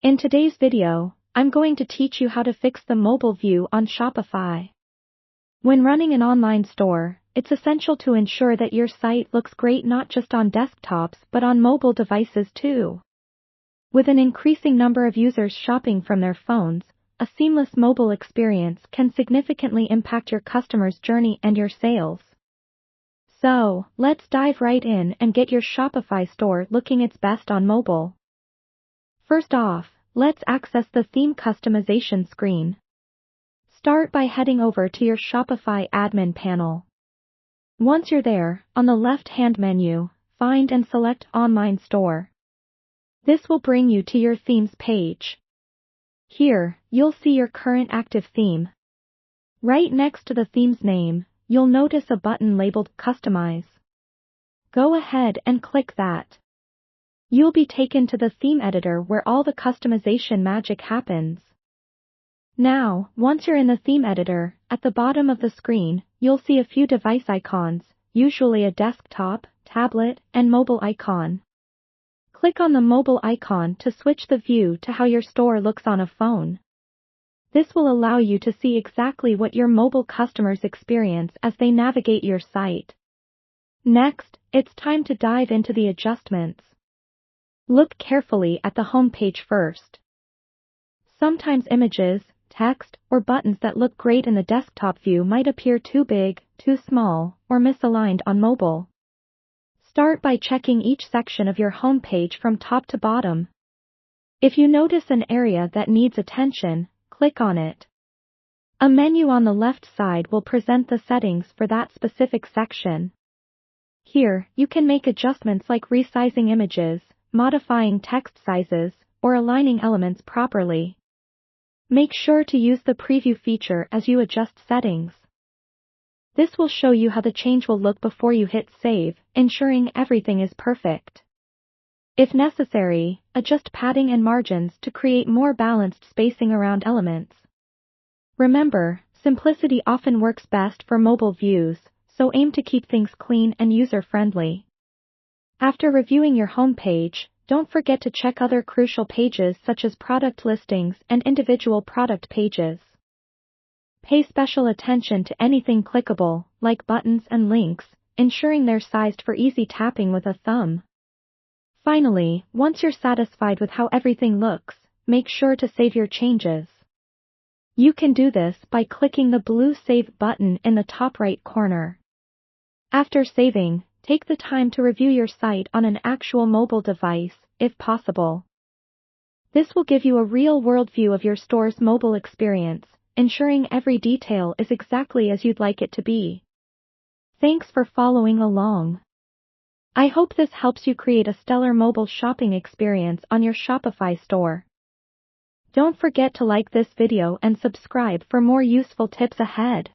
In today's video, I'm going to teach you how to fix the mobile view on Shopify. When running an online store, it's essential to ensure that your site looks great not just on desktops but on mobile devices too. With an increasing number of users shopping from their phones, a seamless mobile experience can significantly impact your customer's journey and your sales. So, let's dive right in and get your Shopify store looking its best on mobile. First off, let's access the theme customization screen. Start by heading over to your Shopify admin panel. Once you're there, on the left-hand menu, find and select Online Store. This will bring you to your themes page. Here, you'll see your current active theme. Right next to the theme's name, you'll notice a button labeled Customize. Go ahead and click that. You'll be taken to the theme editor where all the customization magic happens. Now, once you're in the theme editor, at the bottom of the screen, you'll see a few device icons, usually a desktop, tablet, and mobile icon. Click on the mobile icon to switch the view to how your store looks on a phone. This will allow you to see exactly what your mobile customers experience as they navigate your site. Next, it's time to dive into the adjustments. Look carefully at the home page first. Sometimes images, text, or buttons that look great in the desktop view might appear too big, too small, or misaligned on mobile. Start by checking each section of your home page from top to bottom. If you notice an area that needs attention, click on it. A menu on the left side will present the settings for that specific section. Here, you can make adjustments like resizing images, modifying text sizes, or aligning elements properly. Make sure to use the preview feature as you adjust settings. This will show you how the change will look before you hit save, ensuring everything is perfect. If necessary, adjust padding and margins to create more balanced spacing around elements. Remember, simplicity often works best for mobile views, so aim to keep things clean and user-friendly. After reviewing your home page, don't forget to check other crucial pages such as product listings and individual product pages. Pay special attention to anything clickable, like buttons and links, ensuring they're sized for easy tapping with a thumb. Finally, once you're satisfied with how everything looks, make sure to save your changes. You can do this by clicking the blue Save button in the top right corner. After saving, take the time to review your site on an actual mobile device, if possible. This will give you a real-world view of your store's mobile experience, ensuring every detail is exactly as you'd like it to be. Thanks for following along. I hope this helps you create a stellar mobile shopping experience on your Shopify store. Don't forget to like this video and subscribe for more useful tips ahead.